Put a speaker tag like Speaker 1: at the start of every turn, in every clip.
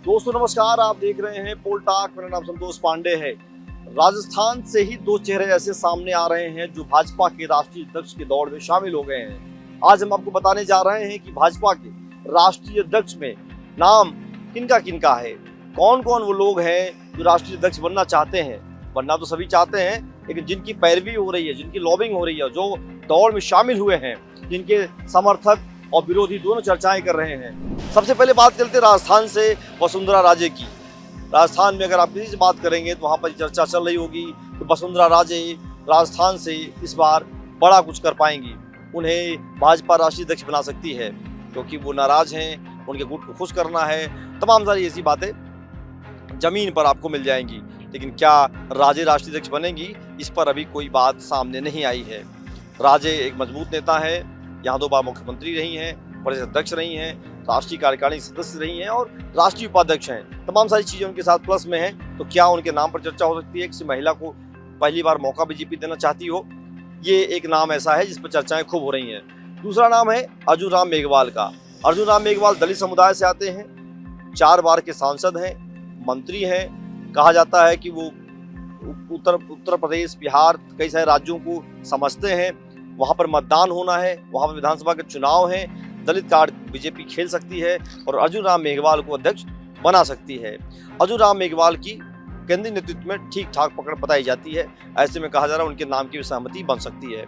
Speaker 1: दोस्तों नमस्कार, आप देख रहे हैं पोल टॉक। मेरा नाम संतोष पांडे है। राजस्थान से ही दो चेहरे ऐसे सामने आ रहे हैं जो भाजपा के राष्ट्रीय अध्यक्ष के दौड़ में शामिल हो गए हैं। आज हम आपको बताने जा रहे हैं कि भाजपा के राष्ट्रीय अध्यक्ष में नाम किनका किनका है, कौन कौन वो लोग हैं जो राष्ट्रीय अध्यक्ष बनना चाहते हैं। बनना तो सभी चाहते हैं, लेकिन जिनकी पैरवी हो रही है, जिनकी लॉबिंग हो रही है, जो दौड़ में शामिल हुए हैं, जिनके समर्थक और विरोधी दोनों चर्चाएं कर रहे हैं। सबसे पहले बात करते हैं राजस्थान से वसुंधरा राजे की। राजस्थान में अगर आप किसी से बात करेंगे तो वहाँ पर चर्चा चल रही होगी कि वसुंधरा राजे राजस्थान से इस बार बड़ा कुछ कर पाएंगी, उन्हें भाजपा राष्ट्रीय अध्यक्ष बना सकती है क्योंकि वो नाराज हैं, उनके गुट को खुश करना है। तमाम सारी ऐसी बातें जमीन पर आपको मिल जाएंगी, लेकिन क्या राजे राष्ट्रीय अध्यक्ष बनेंगी, इस पर अभी कोई बात सामने नहीं आई है। राजे एक मजबूत नेता है, यहाँ 2 बार मुख्यमंत्री रही हैं, प्रदेश अध्यक्ष रही हैं, राष्ट्रीय कार्यकारिणी सदस्य रही हैं और राष्ट्रीय उपाध्यक्ष हैं। तमाम सारी चीजें उनके साथ प्लस में हैं। तो क्या उनके नाम पर चर्चा हो सकती है, किसी महिला को पहली बार मौका बीजेपी देना चाहती हो? ये एक नाम ऐसा है जिस पर चर्चाएं खूब हो रही हैं। दूसरा नाम है अर्जुन राम मेघवाल का। अर्जुन राम मेघवाल दलित समुदाय से आते हैं, 4 बार के सांसद हैं, मंत्री हैं। कहा जाता है कि वो उत्तर प्रदेश, बिहार, कई सारे राज्यों को समझते हैं। वहां पर मतदान होना है, वहां पर विधानसभा के चुनाव हैं, दलित कार्ड बीजेपी खेल सकती है और अर्जुन राम मेघवाल को अध्यक्ष बना सकती है। अर्जुन राम मेघवाल की केंद्रीय नेतृत्व में ठीक ठाक पकड़ बताई जाती है। ऐसे में कहा जा रहा है उनके नाम की भी सहमति बन सकती है।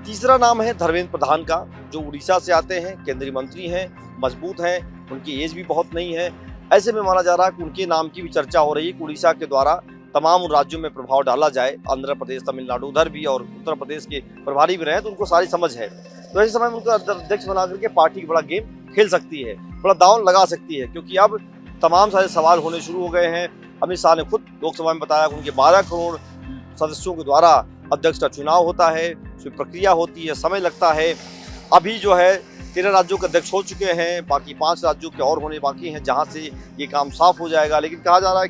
Speaker 1: तीसरा नाम है धर्मेंद्र प्रधान का, जो उड़ीसा से आते हैं, केंद्रीय मंत्री हैं, मजबूत हैं, उनकी एज भी बहुत नहीं है। ऐसे में माना जा रहा है कि उनके नाम की भी चर्चा हो रही है कि उड़ीसा के द्वारा तमाम उन राज्यों में प्रभाव डाला जाए, आंध्र प्रदेश, तमिलनाडु, उधर भी, और उत्तर प्रदेश के प्रभारी भी रहे, तो उनको सारी समझ है। तो ऐसे समय में उनका अध्यक्ष बना करके पार्टी की बड़ा गेम खेल सकती है, बड़ा दांव लगा सकती है, क्योंकि अब तमाम सारे सवाल होने शुरू हो गए हैं। अमित शाह ने खुद लोकसभा में बताया कि उनके 12 करोड़ सदस्यों के द्वारा अध्यक्ष का चुनाव होता है, उसमें प्रक्रिया होती है, समय लगता है। अभी जो है 13 राज्यों के अध्यक्ष हो चुके हैं, बाकी 5 राज्यों के और होने बाकी हैं, जहाँ से ये काम साफ हो जाएगा। लेकिन कहा जा रहा है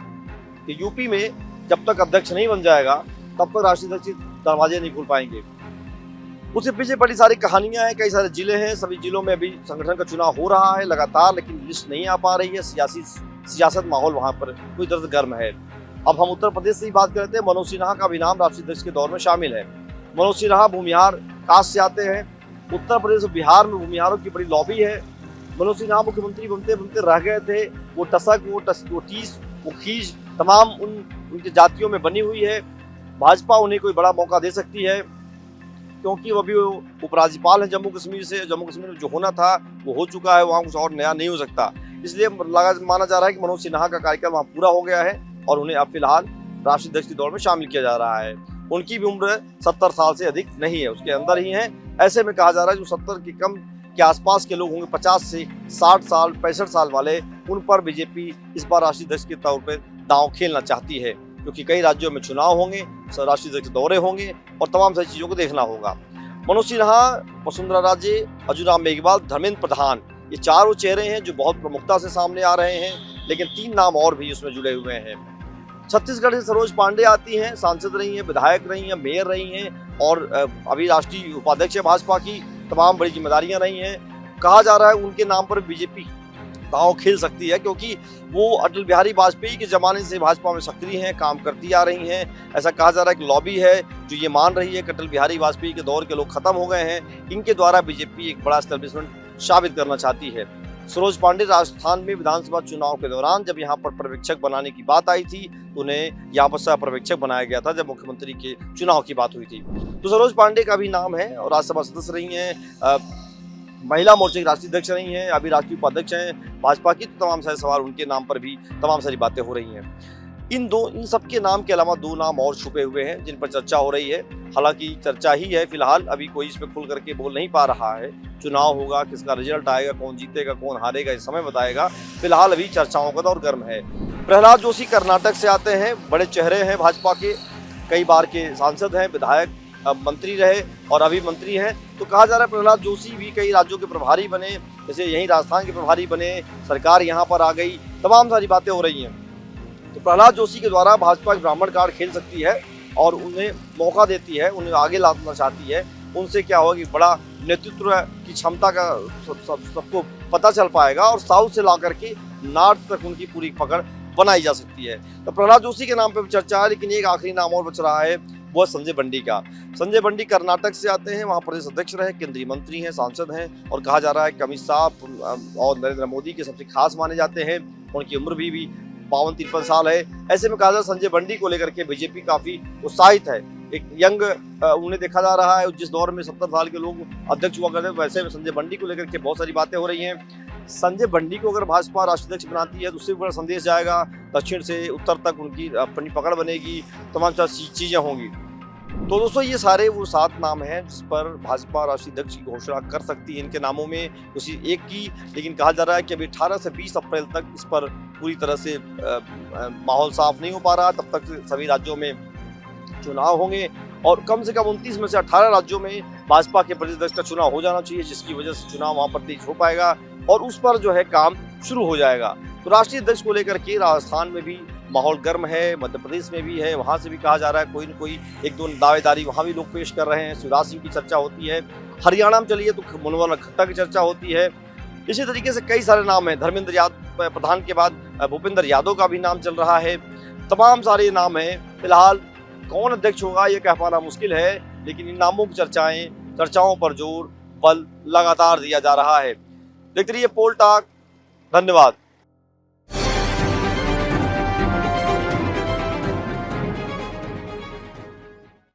Speaker 1: कि यूपी में जब तक अध्यक्ष नहीं बन जाएगा तब तक राष्ट्रीय अध्यक्ष दरवाजे नहीं खुल पाएंगे। उसके पीछे बड़ी सारी कहानियां हैं, कई सारे जिले हैं, सभी जिलों में अभी संगठन का चुनाव हो रहा है लगातार, लेकिन लिस्ट नहीं आ पा रही है। सियासत माहौल वहां पर पूरी तरह से गर्म है। अब हम उत्तर प्रदेश से ही बात करते हैं। मनोज सिन्हा का भी नाम राष्ट्रीय अध्यक्ष के दौर में शामिल है। मनोज सिन्हा भूमिहार कास्ट से आते हैं। उत्तर प्रदेश और बिहार में भूमिहारों की बड़ी लॉबी है। मनोज सिन्हा मुख्यमंत्री बनते बनते रह गए थे। वो टसक, वो टीस, वो खींच तमाम उनकी जातियों में बनी हुई है। भाजपा उन्हें कोई बड़ा मौका दे सकती है क्योंकि वो अभी उपराज्यपाल हैं जम्मू कश्मीर से। जम्मू कश्मीर में जो होना था वो हो चुका है, वहाँ कुछ और नया नहीं हो सकता। इसलिए माना जा रहा है कि मनोज सिन्हा का कार्यकाल वहाँ पूरा हो गया है और उन्हें अब फिलहाल राष्ट्रीय अध्यक्ष की दौड़ में शामिल किया जा रहा है। उनकी भी उम्र 70 साल से अधिक नहीं है, उसके अंदर ही है। ऐसे में कहा जा रहा है जो 70 के कम के आसपास के लोग होंगे, 50 से 60 साल, 65 साल वाले, उन पर बीजेपी इस बार राष्ट्रीय अध्यक्ष के तौर पर दांव खेलना चाहती है, क्योंकि कई राज्यों में चुनाव होंगे, राष्ट्रीय अध्यक्ष दौरे होंगे और तमाम सारी चीजों को देखना होगा। मनोज सिन्हा, वसुंधरा राजे, अर्जुन राम मेघवाल, धर्मेंद्र प्रधान, ये 4 वो चेहरे हैं जो बहुत प्रमुखता से सामने आ रहे हैं, लेकिन 3 नाम और भी उसमें जुड़े हुए हैं। छत्तीसगढ़ से सरोज पांडे आती हैं, सांसद रही हैं, विधायक रही हैं, मेयर रही हैं और अभी राष्ट्रीय उपाध्यक्ष है भाजपा की। तमाम बड़ी जिम्मेदारियां रही हैं। कहा जा रहा है उनके नाम पर बीजेपी दांव खेल सकती है, क्योंकि वो अटल बिहारी वाजपेयी के जमाने से भाजपा में सक्रिय हैं, काम करती आ रही हैं। ऐसा कहा जा रहा है कि लॉबी है जो ये मान रही है कि अटल बिहारी वाजपेयी के दौर के लोग खत्म हो गए हैं। इनके द्वारा बीजेपी एक बड़ा एस्टेब्लिशमेंट साबित करना चाहती है। सरोज पांडे राजस्थान में विधानसभा चुनाव के दौरान जब यहाँ पर पर्यवेक्षक बनाने की बात आई थी तो उन्हें यहाँ पर सह पर्यवेक्षक बनाया गया था जब मुख्यमंत्री के चुनाव की बात हुई थी। तो सरोज पांडे का भी नाम है और राज्यसभा सदस्य रही हैं, महिला मोर्चे की राष्ट्रीय अध्यक्ष रही हैं, अभी राष्ट्रीय उपाध्यक्ष हैं भाजपा की। तो तमाम सारे सवाल उनके नाम पर भी तमाम सारी बातें हो रही हैं। इन सब के नाम के अलावा 2 नाम और छुपे हुए हैं जिन पर चर्चा हो रही है। हालांकि चर्चा ही है फिलहाल, अभी कोई इस पर खुल करके बोल नहीं पा रहा है। चुनाव होगा, किसका रिजल्ट आएगा, कौन जीतेगा, कौन हारेगा, इस समय बताएगा। फिलहाल अभी चर्चाओं का दौर गर्म है। प्रहलाद जोशी कर्नाटक से आते हैं, बड़े चेहरे हैं भाजपा के, कई बार के सांसद हैं, विधायक, मंत्री रहे और अभी मंत्री हैं। तो कहा जा रहा है प्रहलाद जोशी भी कई राज्यों के प्रभारी बने, जैसे यहीं राजस्थान के प्रभारी बने, सरकार यहाँ पर आ गई, तमाम सारी बातें हो रही हैं। तो प्रहलाद जोशी के द्वारा भाजपा ब्राह्मण कार्ड खेल सकती है और उन्हें मौका देती है, उन्हें आगे लाना चाहती है। उनसे क्या होगा कि बड़ा नेतृत्व की क्षमता का सबको पता चल पाएगा और साउथ से ला करके नॉर्थ तक उनकी पूरी पकड़ बनाई जा सकती है। तो प्रहलाद जोशी के नाम पे चर्चा है, लेकिन एक आखिरी नाम और बच रहा है, वो संजय बंडी का। संजय बंडी कर्नाटक से आते हैं, वहाँ प्रदेश अध्यक्ष रहे, केंद्रीय मंत्री हैं, सांसद हैं और कहा जा रहा है कि अमित शाह और नरेंद्र मोदी के सबसे खास माने जाते हैं। उनकी उम्र भी 52-53 साल है। ऐसे में कहा जा संजय बंडी को लेकर के बीजेपी काफी उत्साहित है। एक यंग उन्हें देखा जा रहा है, जिस दौर में 70 साल के लोग अध्यक्ष हुआ करते, वैसे में संजय बंडी को लेकर के बहुत सारी बातें हो रही हैं। संजय बंडी को अगर भाजपा राष्ट्रीय अध्यक्ष बनाती है तो उससे बड़ा संदेश जाएगा, दक्षिण से उत्तर तक उनकी अपनी पकड़ बनेगी, तमाम चीजें होंगी। तो दोस्तों ये सारे वो 7 नाम हैं जिस पर भाजपा राष्ट्रीय अध्यक्ष की घोषणा कर सकती है। इनके नामों में किसी एक की, लेकिन कहा जा रहा है कि अभी 18 से 20 अप्रैल तक इस पर पूरी तरह से माहौल साफ नहीं हो पा रहा। तब तक सभी राज्यों में चुनाव होंगे और कम से कम 29 में से 18 राज्यों में भाजपा के प्रदेश अध्यक्ष का चुनाव हो जाना चाहिए, जिसकी वजह से चुनाव वहां पर तेज हो पाएगा और उस पर जो है काम शुरू हो जाएगा। तो राष्ट्रीय अध्यक्ष को लेकर के राजस्थान में भी माहौल गर्म है, मध्य प्रदेश में भी है, वहां से भी कहा जा रहा है कोई न कोई एक दो दावेदारी वहां भी लोग पेश कर रहे हैं। शिवराज सिंह की चर्चा होती है, हरियाणा में चलिए तो मनोहर खट्टर की चर्चा होती है। इसी तरीके से कई सारे नाम हैं, धर्मेंद्र यादव प्रधान के बाद भूपेंद्र यादव का भी नाम चल रहा है। तमाम सारे नाम हैं। फिलहाल कौन अध्यक्ष होगा ये कह पाना मुश्किल है, लेकिन इन नामों की चर्चाओं पर जोर बल लगातार दिया जा रहा है। देखते रहिए पोल टॉक। धन्यवाद।